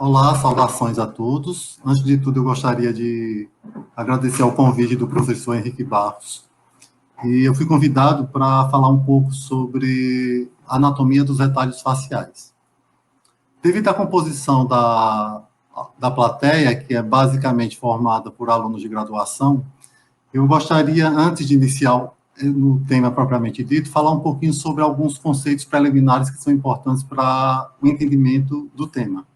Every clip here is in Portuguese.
Olá, saudações a todos. Antes de tudo, eu gostaria de agradecer ao convite do professor Henrique Barros. E eu fui convidado para falar um pouco sobre a anatomia dos retalhos faciais. Devido à composição da plateia, que é basicamente formada por alunos de graduação, eu gostaria, antes de iniciar no tema propriamente dito, falar um pouquinho sobre alguns conceitos preliminares que são importantes para o entendimento do tema.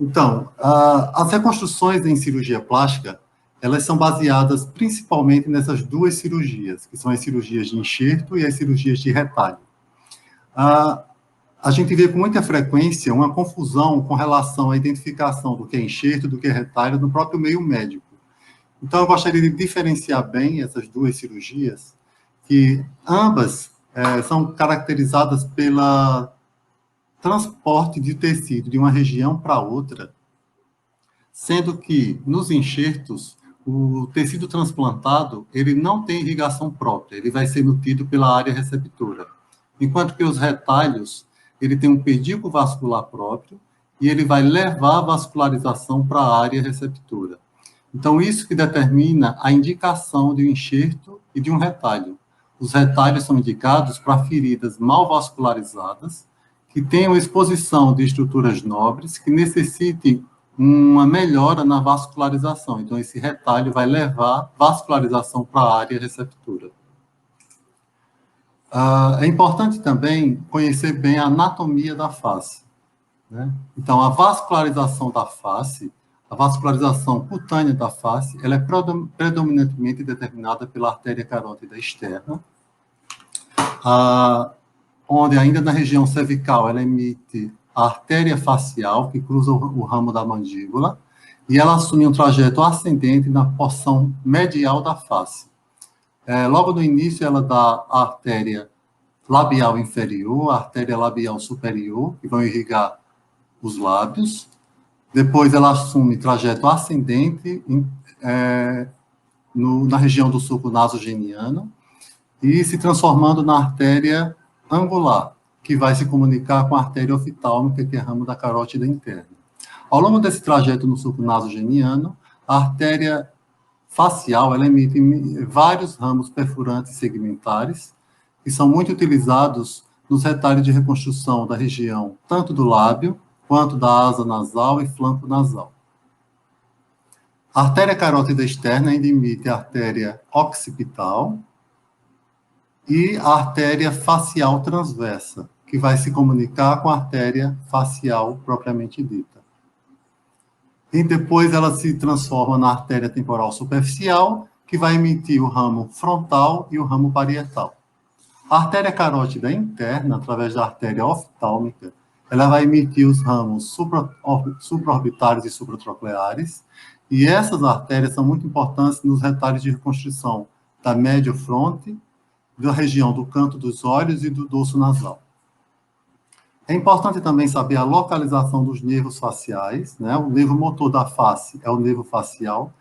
Então, as reconstruções em cirurgia plástica, elas são baseadas principalmente nessas duas cirurgias, que são as cirurgias de enxerto e as cirurgias de retalho. A gente vê com muita frequência uma confusão com relação à identificação do que é enxerto e do que é retalho no próprio meio médico. Então, eu gostaria de diferenciar bem essas duas cirurgias, que ambas são caracterizadas pela transporte de tecido de uma região para outra, sendo que, nos enxertos, o tecido transplantado, ele não tem irrigação própria, ele vai ser nutrido pela área receptora. Enquanto que os retalhos, ele tem um pedículo vascular próprio e ele vai levar a vascularização para a área receptora. Então, isso que determina a indicação de um enxerto e de um retalho. Os retalhos são indicados para feridas mal vascularizadas, que tenham exposição de estruturas nobres, que necessitem uma melhora na vascularização. Então, esse retalho vai levar vascularização para a área receptora. É importante também conhecer bem a anatomia da face, né? Então, a vascularização da face, a vascularização cutânea da face, ela é predominantemente determinada pela artéria carótida externa, onde ainda na região cervical ela emite a artéria facial, que cruza o ramo da mandíbula, e ela assume um trajeto ascendente na porção medial da face. Logo no início, ela dá a artéria labial inferior, a artéria labial superior, que vão irrigar os lábios. Depois, ela assume trajeto ascendente na região do sulco nasogeniano e se transformando na artéria angular, que vai se comunicar com a artéria oftálmica, que é ramo da carótida interna. Ao longo desse trajeto no sulco nasogeniano, a artéria facial, ela emite vários ramos perfurantes segmentares, que são muito utilizados nos retalhos de reconstrução da região, tanto do lábio, quanto da asa nasal e flanco nasal. A artéria carótida externa ainda emite a artéria occipital e a artéria facial transversa, que vai se comunicar com a artéria facial propriamente dita. E depois ela se transforma na artéria temporal superficial, que vai emitir o ramo frontal e o ramo parietal. A artéria carótida interna, através da artéria oftálmica, ela vai emitir os ramos supraorbitários e supratrocleares, e essas artérias são muito importantes nos retalhos de reconstrução da médio-fronte, da região do canto dos olhos e do dorso nasal. É importante também saber a localização dos nervos faciais, né? O nervo motor da face é o nervo facial,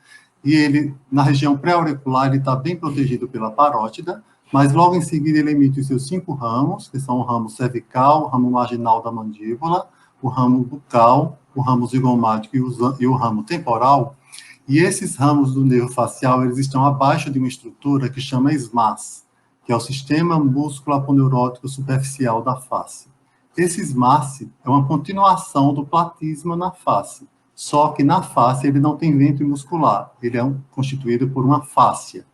e ele, na região pré-auricular, ele está bem protegido pela parótida, mas logo em seguida ele emite os seus 5 ramos, que são o ramo cervical, o ramo marginal da mandíbula, o ramo bucal, o ramo zigomático e o ramo temporal, e esses ramos do nervo facial, eles estão abaixo de uma estrutura que chama SMAS, que é o Sistema Músculo-Aponeurótico Superficial da face. Esse SMAS é uma continuação do platisma na face, só que na face ele não tem ventre muscular, ele é constituído por uma fáscia.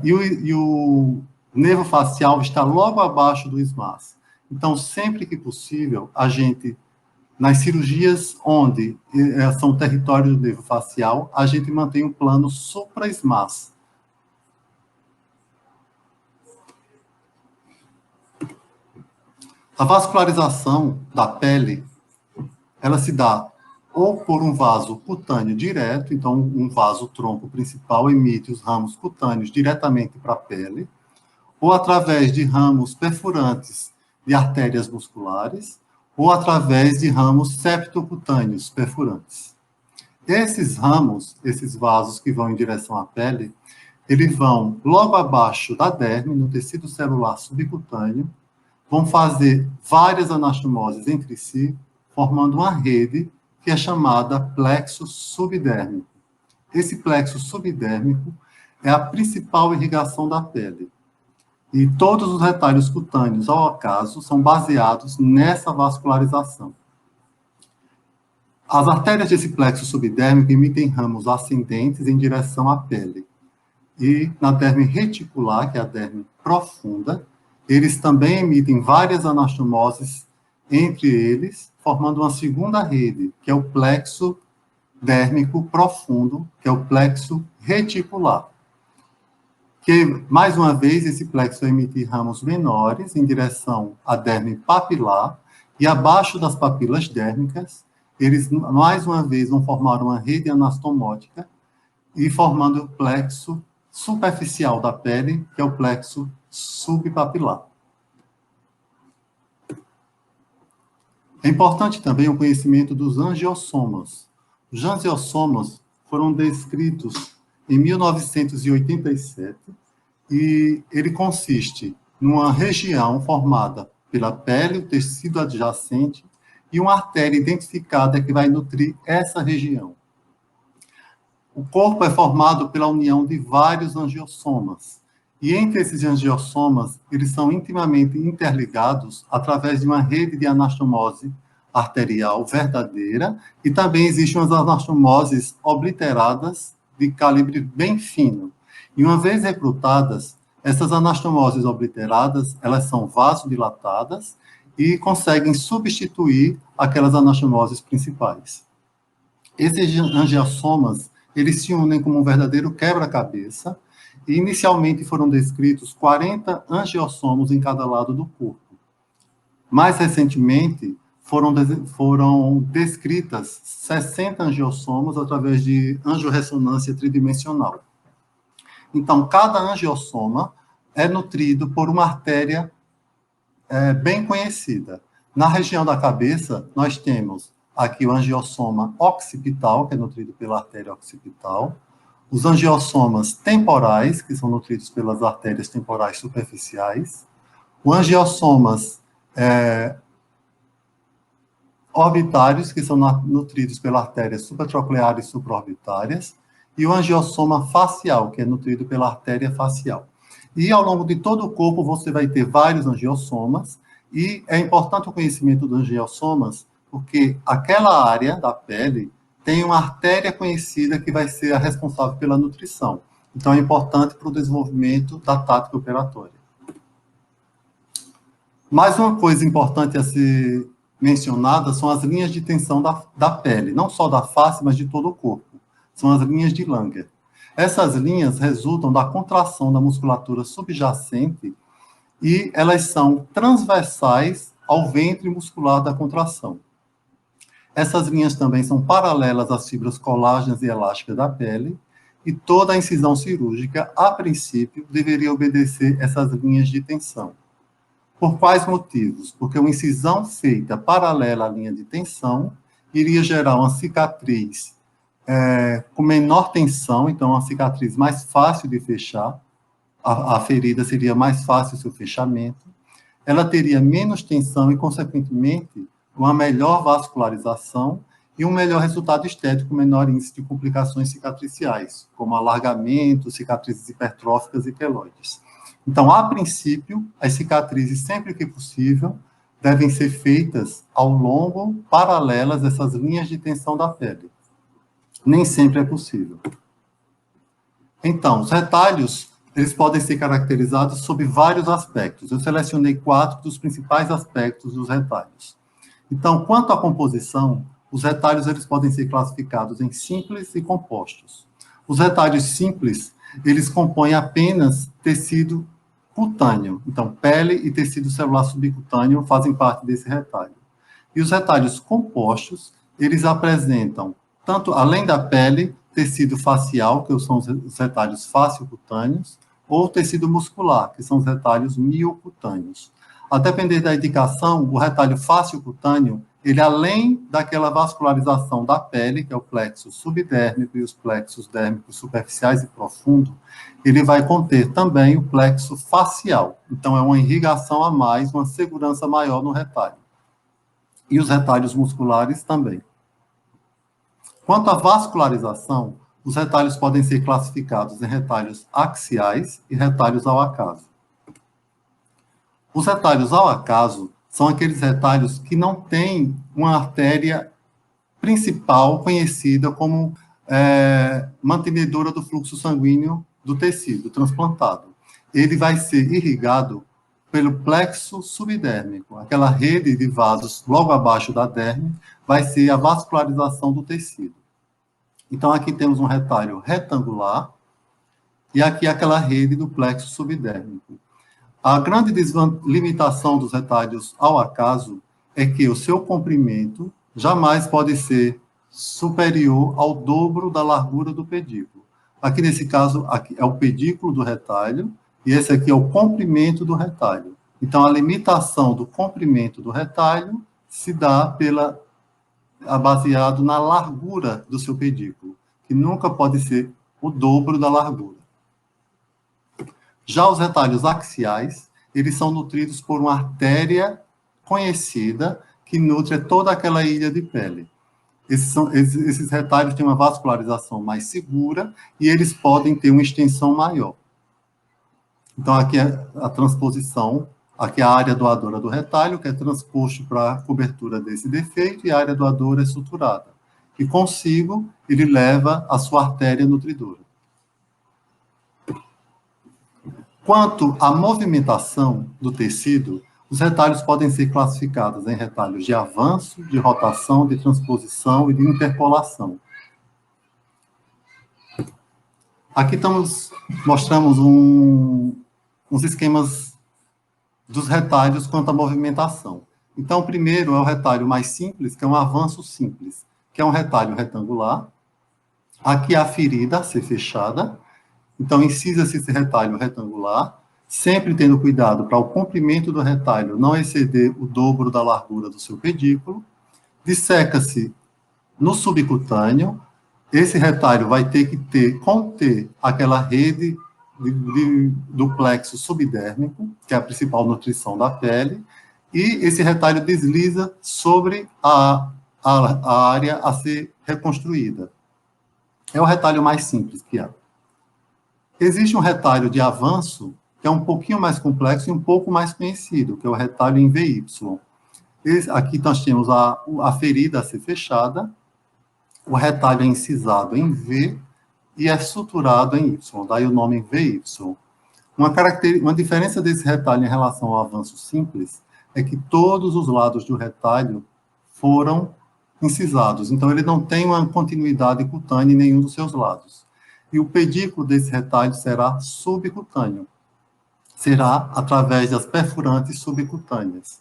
E o nervo facial está logo abaixo do SMAS. Então, sempre que possível, a gente, nas cirurgias onde são territórios do nervo facial, a gente mantém um plano supra-SMAS. A vascularização da pele, ela se dá ou por um vaso cutâneo direto, então um vaso tronco principal emite os ramos cutâneos diretamente para a pele, ou através de ramos perfurantes de artérias musculares, ou através de ramos septocutâneos perfurantes. Esses ramos, esses vasos que vão em direção à pele, eles vão logo abaixo da derme, no tecido celular subcutâneo, vão fazer várias anastomoses entre si, formando uma rede que é chamada plexo subdérmico. Esse plexo subdérmico é a principal irrigação da pele. E todos os retalhos cutâneos, ao acaso, são baseados nessa vascularização. As artérias desse plexo subdérmico emitem ramos ascendentes em direção à pele. E na derme reticular, que é a derme profunda, eles também emitem várias anastomoses entre eles, formando uma segunda rede, que é o plexo dérmico profundo, que é o plexo reticular. Que, mais uma vez, esse plexo vai emitir ramos menores em direção à derme papilar, e abaixo das papilas dérmicas, eles, mais uma vez, vão formar uma rede anastomótica e formando o plexo superficial da pele, que é o plexo subpapilar. É importante também o conhecimento dos angiosomas. Os angiosomas foram descritos em 1987 e ele consiste numa região formada pela pele, o tecido adjacente e uma artéria identificada que vai nutrir essa região. O corpo é formado pela união de vários angiosomas. E entre esses angiosomas, eles são intimamente interligados através de uma rede de anastomose arterial verdadeira, e também existem as anastomoses obliteradas de calibre bem fino. E uma vez recrutadas, essas anastomoses obliteradas, elas são vasodilatadas e conseguem substituir aquelas anastomoses principais. Esses angiosomas, eles se unem como um verdadeiro quebra-cabeça, e inicialmente foram descritos 40 angiosomos em cada lado do corpo. Mais recentemente, foram descritas 60 angiosomos através de angiorressonância tridimensional. Então, cada angiosoma é nutrido por uma artéria bem conhecida. Na região da cabeça, nós temos aqui o angiosoma occipital, que é nutrido pela artéria occipital, os angiosomas temporais, que são nutridos pelas artérias temporais superficiais, os angiosomas orbitários, que são nutridos pelas artérias supratrocleares e supraorbitárias, e o angiosoma facial, que é nutrido pela artéria facial. E ao longo de todo o corpo você vai ter vários angiosomas, e é importante o conhecimento dos angiosomas, porque aquela área da pele tem uma artéria conhecida que vai ser a responsável pela nutrição. Então, é importante para o desenvolvimento da tática operatória. Mais uma coisa importante a ser mencionada são as linhas de tensão da pele, não só da face, mas de todo o corpo. São as linhas de Langer. Essas linhas resultam da contração da musculatura subjacente e elas são transversais ao ventre muscular da contração. Essas linhas também são paralelas às fibras colágenas e elásticas da pele, e toda a incisão cirúrgica, a princípio, deveria obedecer essas linhas de tensão. Por quais motivos? Porque uma incisão feita paralela à linha de tensão iria gerar uma cicatriz com menor tensão, então uma cicatriz mais fácil de fechar, a ferida seria mais fácil o seu fechamento, ela teria menos tensão e, consequentemente, uma melhor vascularização e um melhor resultado estético, menor índice de complicações cicatriciais, como alargamento, cicatrizes hipertróficas e queloides. Então, a princípio, as cicatrizes, sempre que possível, devem ser feitas ao longo, paralelas dessas linhas de tensão da pele. Nem sempre é possível. Então, os retalhos, eles podem ser caracterizados sob vários aspectos. Eu selecionei 4 dos principais aspectos dos retalhos. Então, quanto à composição, os retalhos eles podem ser classificados em simples e compostos. Os retalhos simples, eles compõem apenas tecido cutâneo. Então, pele e tecido celular subcutâneo fazem parte desse retalho. E os retalhos compostos, eles apresentam, tanto além da pele, tecido facial, que são os retalhos faciocutâneos, ou tecido muscular, que são os retalhos miocutâneos. A depender da indicação, o retalho faciocutâneo, ele além daquela vascularização da pele, que é o plexo subdérmico e os plexos dérmicos superficiais e profundo, ele vai conter também o plexo facial. Então, é uma irrigação a mais, uma segurança maior no retalho. e os retalhos musculares também. Quanto à vascularização, os retalhos podem ser classificados em retalhos axiais e retalhos ao acaso. Os retalhos ao acaso são aqueles retalhos que não têm uma artéria principal conhecida como mantenedora do fluxo sanguíneo do tecido transplantado. Ele vai ser irrigado pelo plexo subdérmico, aquela rede de vasos logo abaixo da derme, vai ser a vascularização do tecido. Então, aqui temos um retalho retangular e aqui aquela rede do plexo subdérmico. A grande limitação dos retalhos ao acaso é que o seu comprimento jamais pode ser superior ao dobro da largura do pedículo. Aqui, nesse caso, aqui é o pedículo do retalho, e esse aqui é o comprimento do retalho. Então, a limitação do comprimento do retalho se dá baseado na largura do seu pedículo, que nunca pode ser o dobro da largura. Já os retalhos axiais, eles são nutridos por uma artéria conhecida que nutre toda aquela ilha de pele. Esses retalhos têm uma vascularização mais segura e eles podem ter uma extensão maior. Então, aqui é a transposição, aqui é a área doadora do retalho, que é transposto para a cobertura desse defeito, e a área doadora é suturada. E consigo, ele leva a sua artéria nutridora. Quanto à movimentação do tecido, os retalhos podem ser classificados em retalhos de avanço, de rotação, de transposição e de interpolação. Aqui mostramos uns esquemas dos retalhos quanto à movimentação. Então, o primeiro é o retalho mais simples, que é um avanço simples, que é um retalho retangular. Aqui a ferida a ser fechada. Então, incisa-se esse retalho retangular, sempre tendo cuidado para o comprimento do retalho não exceder o dobro da largura do seu pedículo. Disseca-se no subcutâneo. Esse retalho vai ter que conter aquela rede do plexo subdérmico, que é a principal nutrição da pele, e esse retalho desliza sobre a área a ser reconstruída. É o retalho mais simples que há. Existe um retalho de avanço, que é um pouquinho mais complexo e um pouco mais conhecido, que é o retalho em VY. Aqui nós temos a ferida a ser fechada, o retalho é incisado em V e é suturado em Y, daí o nome VY. Uma diferença desse retalho em relação ao avanço simples é que todos os lados do retalho foram incisados, então ele não tem uma continuidade cutânea em nenhum dos seus lados. E o pedículo desse retalho será subcutâneo, será através das perfurantes subcutâneas.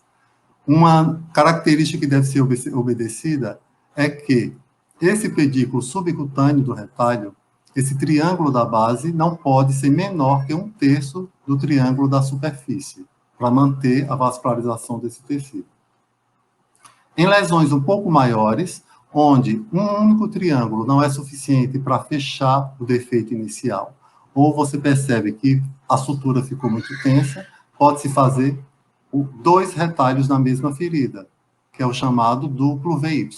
Uma característica que deve ser obedecida é que esse pedículo subcutâneo do retalho, esse triângulo da base, não pode ser menor que 1/3 do triângulo da superfície, para manter a vascularização desse tecido. Em lesões um pouco maiores, onde um único triângulo não é suficiente para fechar o defeito inicial, ou você percebe que a sutura ficou muito tensa, pode-se fazer 2 retalhos na mesma ferida, que é o chamado duplo VY.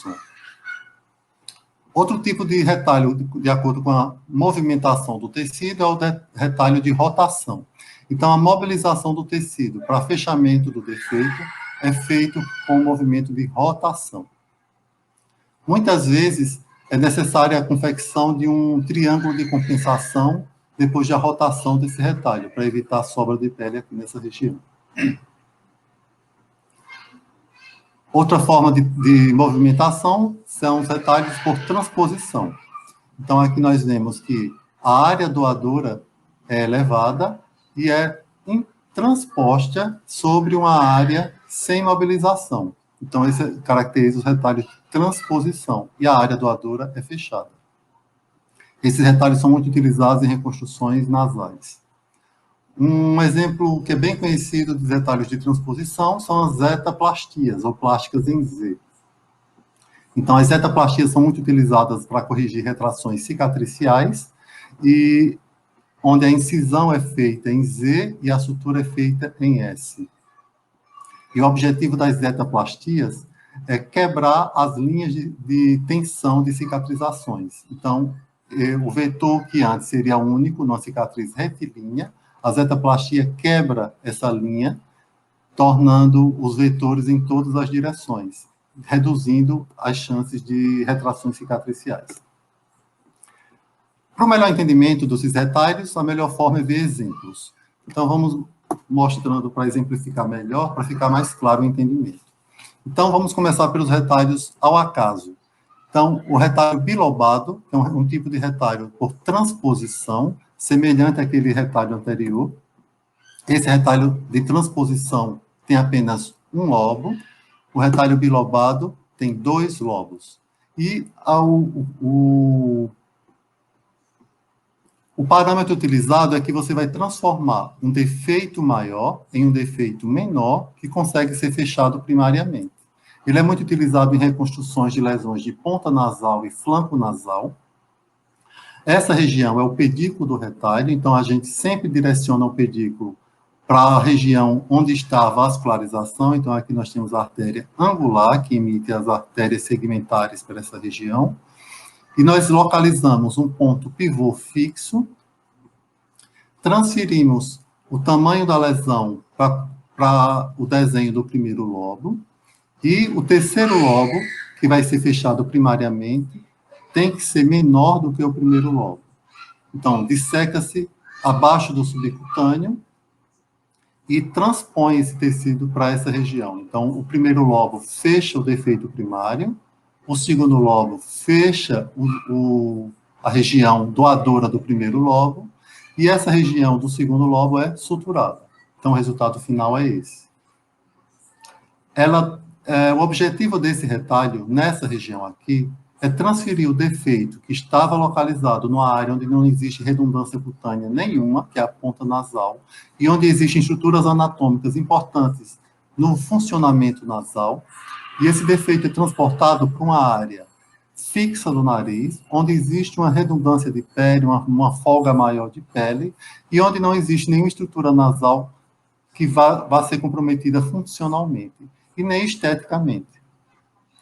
Outro tipo de retalho, de acordo com a movimentação do tecido, é o retalho de rotação. Então, a mobilização do tecido para fechamento do defeito é feito com o movimento de rotação. Muitas vezes, é necessária a confecção de um triângulo de compensação depois da rotação desse retalho, para evitar a sobra de pele aqui nessa região. Outra forma de movimentação são os retalhos por transposição. Então, aqui nós vemos que a área doadora é elevada e é transposta sobre uma área sem mobilização. Então, esse caracteriza os retalhos de transposição, e a área doadora é fechada. Esses retalhos são muito utilizados em reconstruções nasais. Um exemplo que é bem conhecido dos retalhos de transposição são as zetaplastias, ou plásticas em Z. Então, as zetaplastias são muito utilizadas para corrigir retrações cicatriciais, e onde a incisão é feita em Z e a sutura é feita em S. E o objetivo das zetaplastias é quebrar as linhas de tensão de cicatrizações. Então, o vetor que antes seria único, numa cicatriz retilínea, a zetaplastia quebra essa linha, tornando os vetores em todas as direções, reduzindo as chances de retrações cicatriciais. Para o melhor entendimento desses retalhos, a melhor forma é ver exemplos. Então, vamos mostrando para exemplificar melhor, para ficar mais claro o entendimento. Então, vamos começar pelos retalhos ao acaso. Então, o retalho bilobado é um tipo de retalho por transposição, semelhante àquele retalho anterior. Esse retalho de transposição tem apenas um lobo. O retalho bilobado tem 2 lobos. E o parâmetro utilizado é que você vai transformar um defeito maior em um defeito menor que consegue ser fechado primariamente. Ele é muito utilizado em reconstruções de lesões de ponta nasal e flanco nasal. Essa região é o pedículo do retalho, então a gente sempre direciona o pedículo para a região onde está a vascularização. Então aqui nós temos a artéria angular, que emite as artérias segmentares para essa região. E nós localizamos um ponto pivô fixo, transferimos o tamanho da lesão para o desenho do primeiro lobo, e o terceiro lobo, que vai ser fechado primariamente, tem que ser menor do que o primeiro lobo. Então, disseca-se abaixo do subcutâneo e transpõe esse tecido para essa região. Então, o primeiro lobo fecha o defeito primário, o segundo lobo fecha a região doadora do primeiro lobo, e essa região do segundo lobo é suturada. Então, o resultado final é esse. O objetivo desse retalho, nessa região aqui, é transferir o defeito que estava localizado numa área onde não existe redundância cutânea nenhuma, que é a ponta nasal, e onde existem estruturas anatômicas importantes no funcionamento nasal, e esse defeito é transportado para uma área fixa do nariz, onde existe uma redundância de pele, uma folga maior de pele, e onde não existe nenhuma estrutura nasal que vá ser comprometida funcionalmente, e nem esteticamente.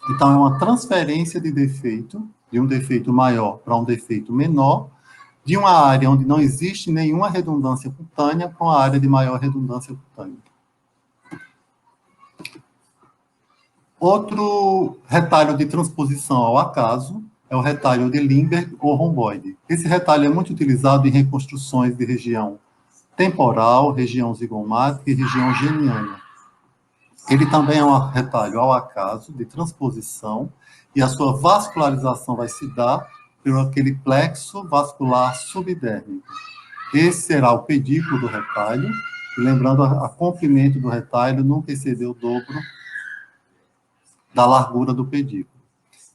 Então, é uma transferência de defeito, de um defeito maior para um defeito menor, de uma área onde não existe nenhuma redundância cutânea para uma área de maior redundância cutânea. Outro retalho de transposição ao acaso é o retalho de Limberg ou romboide. Esse retalho é muito utilizado em reconstruções de região temporal, região zigomática e região geniana. Ele também é um retalho ao acaso, de transposição, e a sua vascularização vai se dar por aquele plexo vascular subdérmico. Esse será o pedículo do retalho, e lembrando, a comprimento do retalho nunca exceder o dobro da largura do pedículo.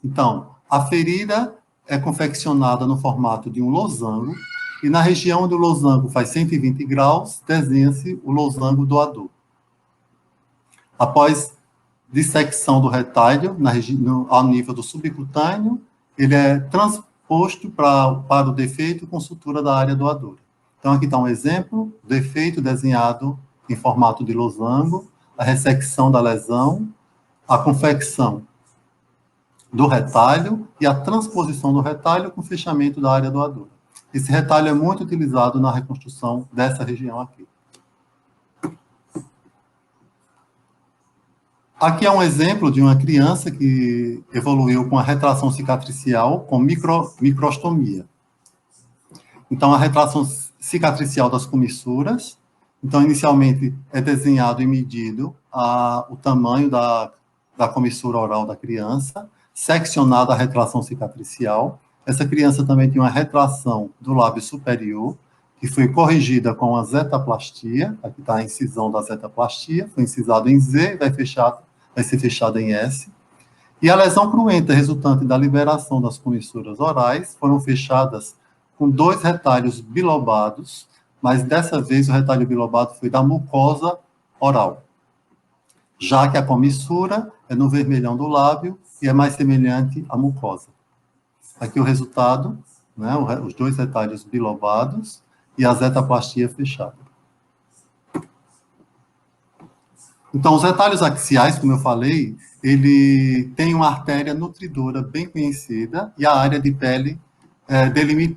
Então, a ferida é confeccionada no formato de um losango, e na região onde o losango faz 120 graus, desenha-se o losango doador. Após dissecção do retalho, ao nível do subcutâneo, ele é transposto para o defeito com sutura da área doadora. Então, aqui está um exemplo, defeito desenhado em formato de losango, a ressecção da lesão, a confecção do retalho e a transposição do retalho com fechamento da área doadora. Esse retalho é muito utilizado na reconstrução dessa região aqui. Aqui é um exemplo de uma criança que evoluiu com a retração cicatricial com microstomia. Então, a retração cicatricial das comissuras. Então, inicialmente, é desenhado e medido o tamanho da comissura oral da criança, seccionada a retração cicatricial. Essa criança também tinha uma retração do lábio superior, que foi corrigida com a zetaplastia. Aqui está a incisão da zetaplastia, foi incisado em Z e vai ser fechada em S. E a lesão cruenta resultante da liberação das comissuras orais foram fechadas com 2 retalhos bilobados, mas dessa vez o retalho bilobado foi da mucosa oral, já que a comissura é no vermelhão do lábio e é mais semelhante à mucosa. Aqui o resultado, né, os 2 retalhos bilobados e a zetaplastia fechada. Então, os retalhos axiais, como eu falei, ele tem uma artéria nutridora bem conhecida e a área de pele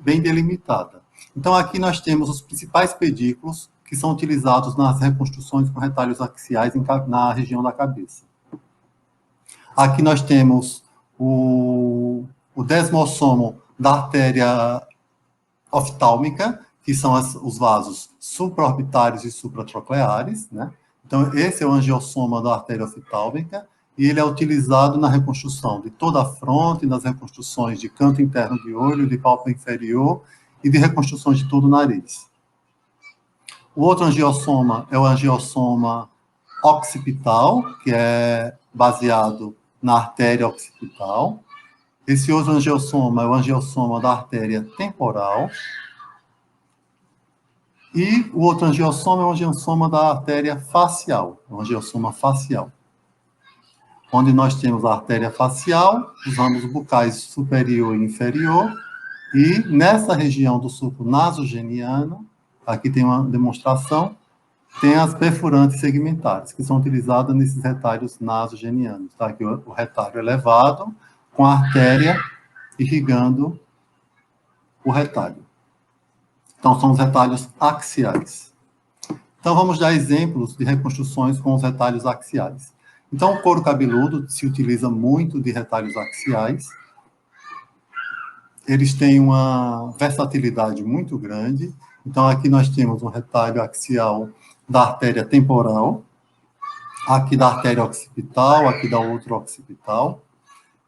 bem delimitada. Então, aqui nós temos os principais pedículos que são utilizados nas reconstruções com retalhos axiais na região da cabeça. Aqui nós temos o desmossomo da artéria oftálmica, que são os vasos supraorbitários e supratrocleares, né? Então, esse é o angiossoma da artéria oftálmica, e ele é utilizado na reconstrução de toda a fronte, nas reconstruções de canto interno de olho, de pálpebra inferior e de reconstruções de todo o nariz. O outro angiossoma é o angiossoma occipital, que é baseado na artéria occipital. Esse outro angiossoma é o angiossoma da artéria temporal. E o outro angiossoma é o angiossoma da artéria facial, o angiossoma facial, onde nós temos a artéria facial, os ramos bucais superior e inferior, e nessa região do sulco nasogeniano, aqui tem uma demonstração, tem as perfurantes segmentares, que são utilizadas nesses retalhos nasogenianos. Tá? Aqui o retalho elevado, com a artéria irrigando o retalho. Então, são os retalhos axiais. Então, vamos dar exemplos de reconstruções com os retalhos axiais. Então, o couro cabeludo se utiliza muito de retalhos axiais. Eles têm uma versatilidade muito grande. Então, aqui nós temos um retalho axial da artéria temporal, aqui da artéria occipital, aqui da outra occipital,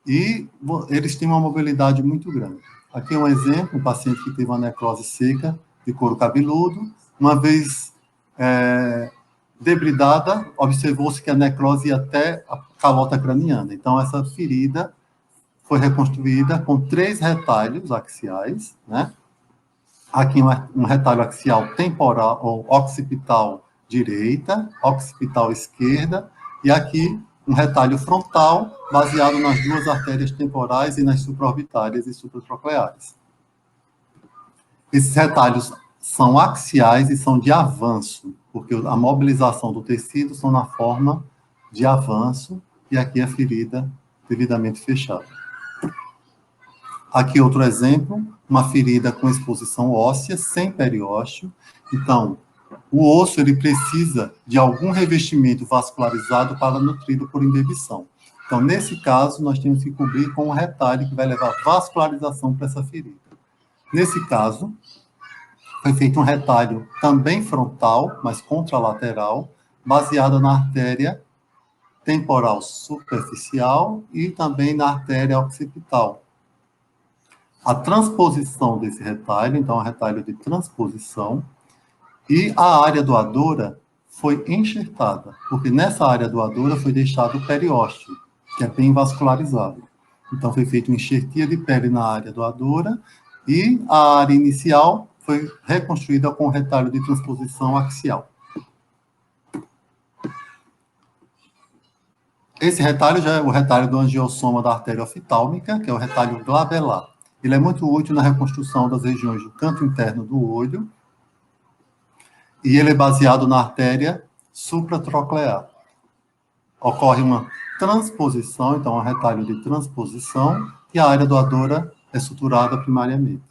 e eles têm uma mobilidade muito grande. Aqui é um exemplo, um paciente que teve uma necrose seca de couro cabeludo. Uma vez debridada, observou-se que a necrose ia até a calota craniana. Então, essa ferida foi reconstruída com 3 retalhos axiais, né? Aqui um retalho axial temporal, ou occipital direita, occipital esquerda, e aqui um retalho frontal, baseado nas 2 artérias temporais e nas supraorbitárias e supratrocleares. Esses retalhos são axiais e são de avanço, porque a mobilização do tecido são na forma de avanço, e aqui a ferida devidamente fechada. Aqui outro exemplo, uma ferida com exposição óssea, sem periósteo. Então, o osso ele precisa de algum revestimento vascularizado para nutri-lo por imbibição. Então, nesse caso, nós temos que cobrir com um retalho que vai levar vascularização para essa ferida. Nesse caso, foi feito um retalho também frontal, mas contralateral, baseado na artéria temporal superficial e também na artéria occipital. A transposição desse retalho, então, é um retalho de transposição, e a área doadora foi enxertada, porque nessa área doadora foi deixado o periósteo, que é bem vascularizado. Então, foi feita uma enxertia de pele na área doadora, e a área inicial foi reconstruída com o retalho de transposição axial. Esse retalho já é o retalho do angiossoma da artéria oftálmica, que é o retalho glabelar. Ele é muito útil na reconstrução das regiões do canto interno do olho, e ele é baseado na artéria supratroclear. Ocorre uma transposição, então, um retalho de transposição, e a área doadora é suturada primariamente.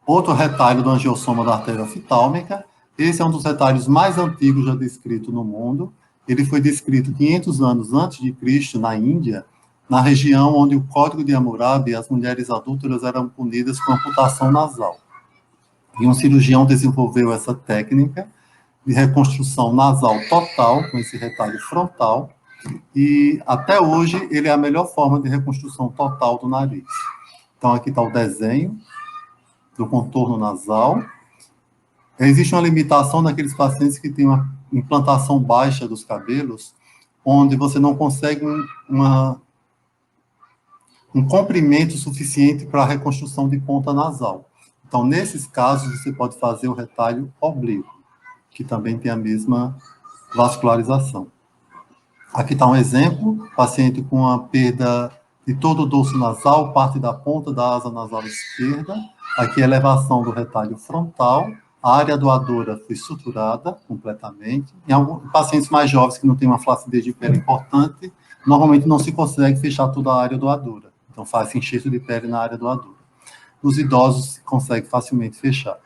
Outro retalho do angiossoma da artéria oftálmica, esse é um dos retalhos mais antigos já descrito no mundo. Ele foi descrito 500 anos antes de Cristo, na Índia, na região onde o Código de Hammurabi, as mulheres adúlteras eram punidas com amputação nasal. E um cirurgião desenvolveu essa técnica de reconstrução nasal total, com esse retalho frontal, e até hoje ele é a melhor forma de reconstrução total do nariz. Então, aqui está o desenho do contorno nasal. Existe uma limitação naqueles pacientes que têm uma implantação baixa dos cabelos, onde você não consegue um comprimento suficiente para a reconstrução de ponta nasal. Então, nesses casos, você pode fazer o retalho oblíquo, que também tem a mesma vascularização. Aqui está um exemplo, paciente com a perda de todo o dorso nasal, parte da ponta da asa nasal esquerda. Aqui a elevação do retalho frontal, a área doadora foi suturada completamente. Em alguns pacientes mais jovens que não têm uma flacidez de pele importante, normalmente não se consegue fechar toda a área doadora. Então, faz enxerto de pele na área doadora. Nos idosos, se consegue facilmente fechar.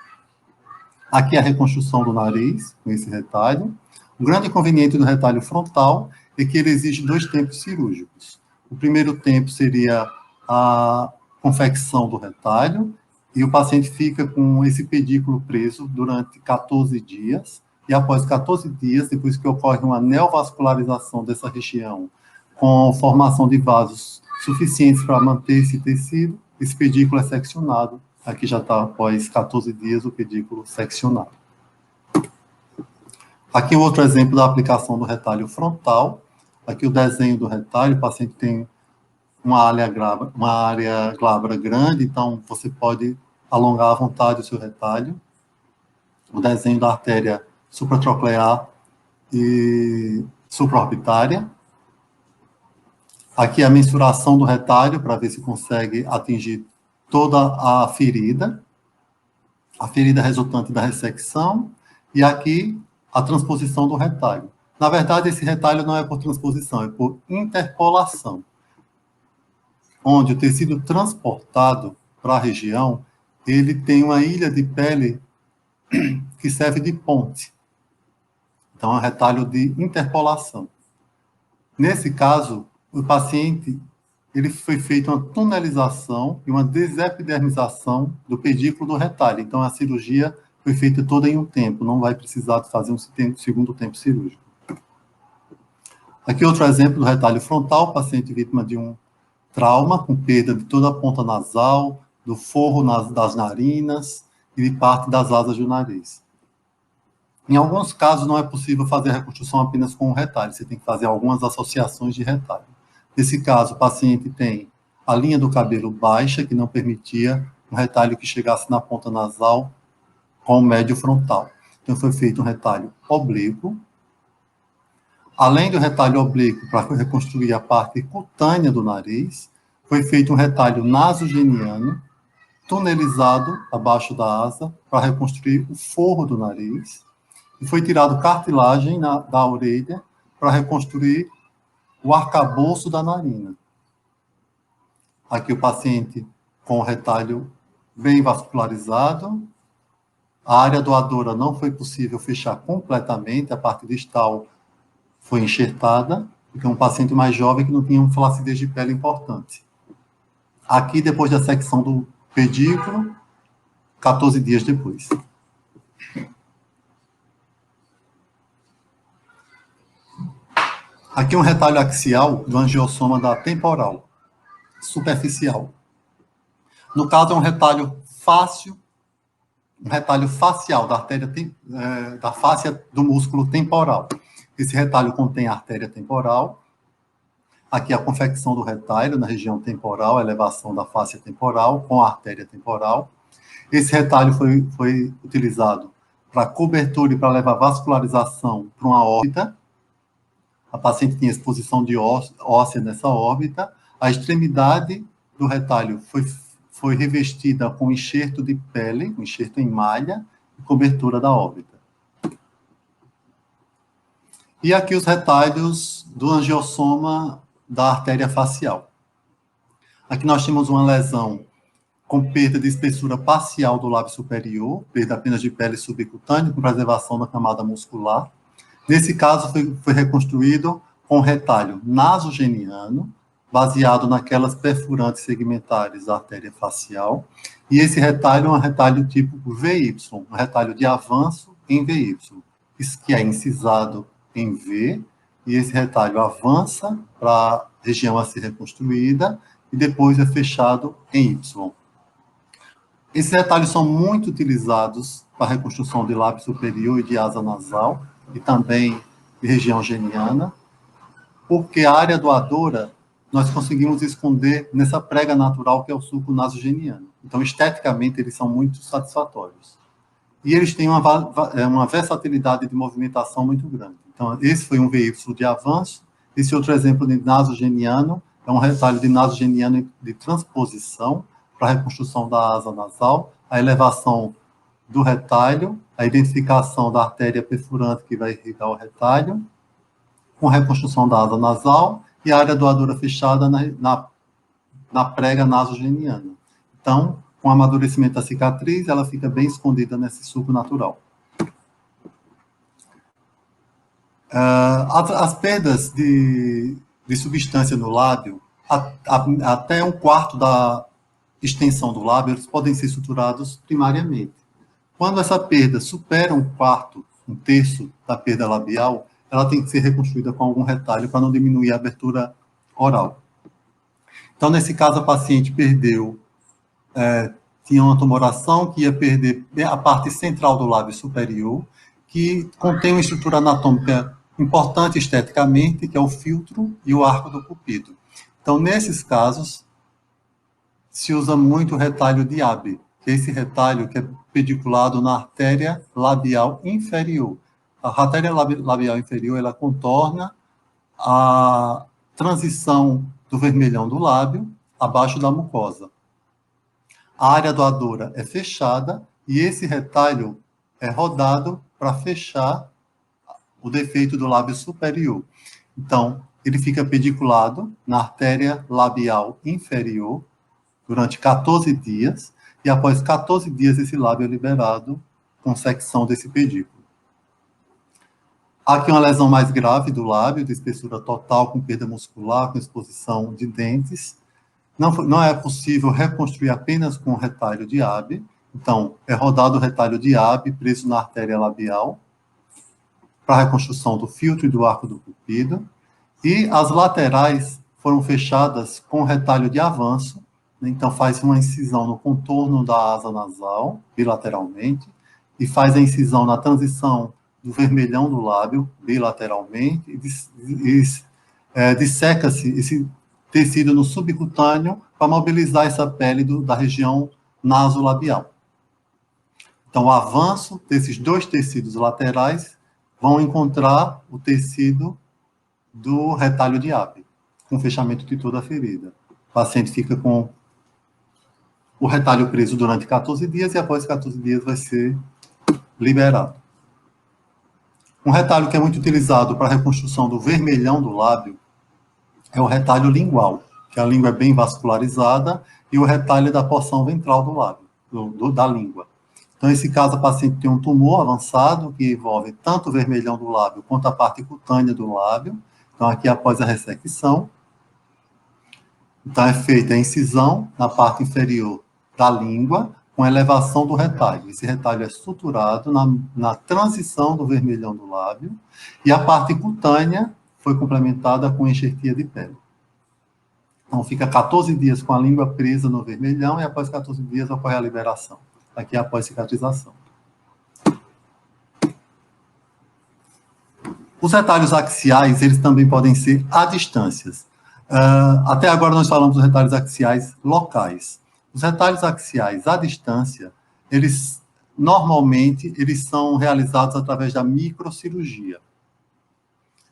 Aqui é a reconstrução do nariz, com esse retalho. O grande inconveniente do retalho frontal é que ele exige 2 tempos cirúrgicos. O primeiro tempo seria a confecção do retalho, e o paciente fica com esse pedículo preso durante 14 dias, e após 14 dias, depois que ocorre uma neovascularização dessa região, com formação de vasos suficientes para manter esse tecido, esse pedículo é seccionado. Aqui já está, após 14 dias, o pedículo seccionado. Aqui outro exemplo da aplicação do retalho frontal. Aqui o desenho do retalho, o paciente tem uma área glabra grande, então você pode alongar à vontade o seu retalho. O desenho da artéria supratroclear e supraorbitária. Aqui a mensuração do retalho, para ver se consegue atingir toda a ferida resultante da ressecção, e aqui a transposição do retalho. Na verdade, esse retalho não é por transposição, é por interpolação, onde o tecido transportado para a região, ele tem uma ilha de pele que serve de ponte. Então, é um retalho de interpolação. Nesse caso, o paciente, ele foi feita uma tunelização e uma desepidermização do pedículo do retalho. Então, a cirurgia foi feita toda em um tempo, não vai precisar fazer um segundo tempo cirúrgico. Aqui outro exemplo do retalho frontal, paciente vítima de um trauma, com perda de toda a ponta nasal, do forro das narinas e de parte das asas do nariz. Em alguns casos, não é possível fazer a reconstrução apenas com o retalho, você tem que fazer algumas associações de retalho. Nesse caso, o paciente tem a linha do cabelo baixa, que não permitia um retalho que chegasse na ponta nasal com o médio frontal. Então, foi feito um retalho oblíquo. Além do retalho oblíquo, para reconstruir a parte cutânea do nariz, foi feito um retalho nasogeniano, tunelizado abaixo da asa, para reconstruir o forro do nariz. E foi tirado cartilagem da orelha para reconstruir o arcabouço da narina. Aqui o paciente com o retalho bem vascularizado. A área doadora não foi possível fechar completamente, a parte distal foi enxertada, porque é um paciente mais jovem que não tinha uma flacidez de pele importante. Aqui, depois da secção do pedículo, 14 dias depois. Aqui um retalho axial do angiosoma da temporal, superficial. No caso, é um retalho fácil, um retalho facial da artéria, da fáscia do músculo temporal. Esse retalho contém a artéria temporal. Aqui a confecção do retalho na região temporal, a elevação da fáscia temporal com a artéria temporal. Esse retalho foi utilizado para cobertura e para levar vascularização para uma órbita. A paciente tinha exposição de óssea nessa órbita. A extremidade do retalho foi revestida com enxerto de pele, um enxerto em malha, e cobertura da órbita. E aqui os retalhos do angiosoma da artéria facial. Aqui nós temos uma lesão com perda de espessura parcial do lábio superior, perda apenas de pele subcutânea, com preservação da camada muscular. Nesse caso, foi reconstruído com retalho nasogeniano, baseado naquelas perfurantes segmentares da artéria facial, e esse retalho é um retalho tipo VY, um retalho de avanço em VY, que é incisado em V, e esse retalho avança para a região a ser reconstruída, e depois é fechado em Y. Esses retalhos são muito utilizados para a reconstrução de lábio superior e de asa nasal, e também de região geniana, porque a área doadora nós conseguimos esconder nessa prega natural que é o sulco nasogeniano. Então, esteticamente, eles são muito satisfatórios. E eles têm uma versatilidade de movimentação muito grande. Então, esse foi um veículo de avanço. Esse outro exemplo de nasogeniano é um retalho de nasogeniano de transposição para a reconstrução da asa nasal, a elevação do retalho, a identificação da artéria perfurante que vai irrigar o retalho, com reconstrução da asa nasal e a área doadora fechada na prega nasogeniana. Então, com o amadurecimento da cicatriz, ela fica bem escondida nesse suco natural. As perdas de substância no lábio, até um quarto da extensão do lábio, eles podem ser suturados primariamente. Quando essa perda supera um quarto, um terço da perda labial, ela tem que ser reconstruída com algum retalho para não diminuir a abertura oral. Então, nesse caso, a paciente perdeu, tinha uma tumoração que ia perder a parte central do lábio superior, que contém uma estrutura anatômica importante esteticamente, que é o filtro e o arco do cupido. Então, nesses casos, se usa muito o retalho de Abe, que é esse retalho que é pediculado na artéria labial inferior. A artéria labial inferior, ela contorna a transição do vermelhão do lábio abaixo da mucosa. A área doadora é fechada e esse retalho é rodado para fechar o defeito do lábio superior. Então, ele fica pediculado na artéria labial inferior durante 14 dias, e após 14 dias esse lábio é liberado com secção desse pedículo. Aqui uma lesão mais grave do lábio, de espessura total, com perda muscular, com exposição de dentes. Não é possível reconstruir apenas com o retalho de Abe. Então, é rodado o retalho de Abe preso na artéria labial para a reconstrução do filtro e do arco do cupido. E as laterais foram fechadas com retalho de avanço. Então, faz uma incisão no contorno da asa nasal, bilateralmente, e faz a incisão na transição do vermelhão do lábio, bilateralmente, e disseca-se esse tecido no subcutâneo para mobilizar essa pele da região nasolabial. Então, o avanço desses dois tecidos laterais vão encontrar o tecido do retalho de Abe, com fechamento de toda a ferida. O paciente fica com o retalho preso durante 14 dias e após 14 dias vai ser liberado. Um retalho que é muito utilizado para a reconstrução do vermelhão do lábio é o retalho lingual, que a língua é bem vascularizada, e o retalho da porção ventral do lábio, da língua. Então, nesse caso, a paciente tem um tumor avançado, que envolve tanto o vermelhão do lábio quanto a parte cutânea do lábio. Então, aqui após a ressecção. Então, é feita a incisão na parte inferior da língua, com elevação do retalho. Esse retalho é suturado na transição do vermelhão do lábio, e a parte cutânea foi complementada com enxertia de pele. Então, fica 14 dias com a língua presa no vermelhão, e após 14 dias ocorre a liberação. Aqui é após cicatrização. Os retalhos axiais, eles também podem ser a distâncias. Até agora nós falamos dos retalhos axiais locais. Os retalhos axiais à distância, normalmente, eles são realizados através da microcirurgia.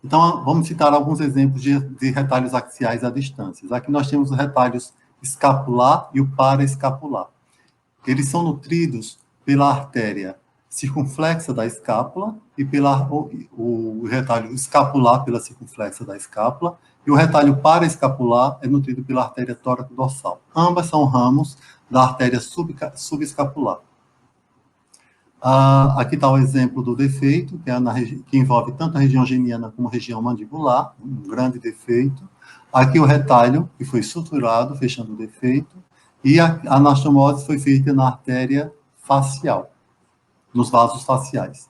Então, vamos citar alguns exemplos de retalhos axiais à distância. Aqui nós temos os retalhos escapular e o paraescapular. Eles são nutridos pela artéria circunflexa da escápula e o retalho escapular pela circunflexa da escápula, e o retalho paraescapular é nutrido pela artéria tóraco-dorsal. Ambas são ramos da artéria subescapular. Aqui está o exemplo do defeito, que envolve tanto a região geniana como a região mandibular, um grande defeito. Aqui o retalho, que foi suturado, fechando o defeito, e a anastomose foi feita na artéria facial, nos vasos faciais.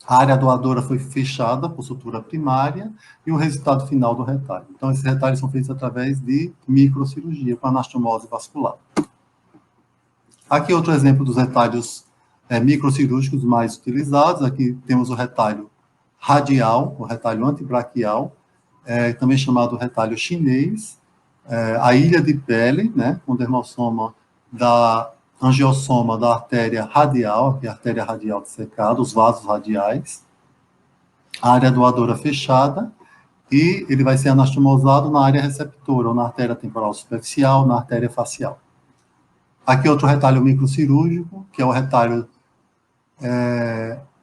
A área doadora foi fechada por sutura primária e o resultado final do retalho. Então, esses retalhos são feitos através de microcirurgia com anastomose vascular. Aqui outro exemplo dos retalhos microcirúrgicos mais utilizados. Aqui temos o retalho radial, o retalho antibraquial, também chamado retalho chinês, a ilha de pele, né, com dermossoma da angiossoma da artéria radial, que é a artéria radial dissecada, os vasos radiais, a área doadora fechada, e ele vai ser anastomosado na área receptora, ou na artéria temporal superficial, na artéria facial. Aqui outro retalho microcirúrgico, que é o retalho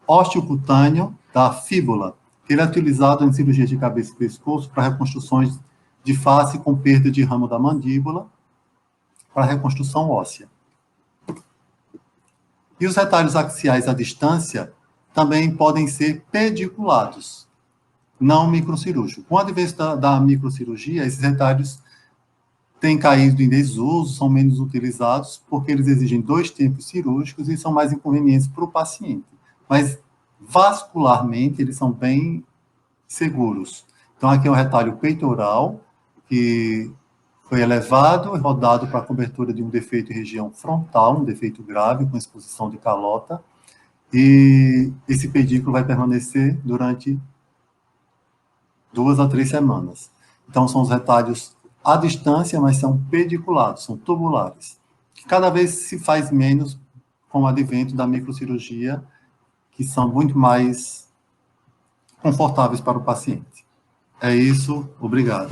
osteocutâneo da fíbula. Ele é utilizado em cirurgia de cabeça e pescoço para reconstruções de face com perda de ramo da mandíbula, para reconstrução óssea. E os retalhos axiais à distância também podem ser pediculados, não microcirúrgicos. Com o advento da microcirurgia, esses retalhos têm caído em desuso, são menos utilizados, porque eles exigem 2 tempos cirúrgicos e são mais inconvenientes para o paciente. Mas, vascularmente, eles são bem seguros. Então, aqui é o retalho peitoral, que foi elevado e rodado para a cobertura de um defeito em região frontal, um defeito grave, com exposição de calota, e esse pedículo vai permanecer durante 2 a 3 semanas. Então, são os retalhos à distância, mas são pediculados, são tubulares, que cada vez se faz menos com o advento da microcirurgia, que são muito mais confortáveis para o paciente. É isso, obrigado.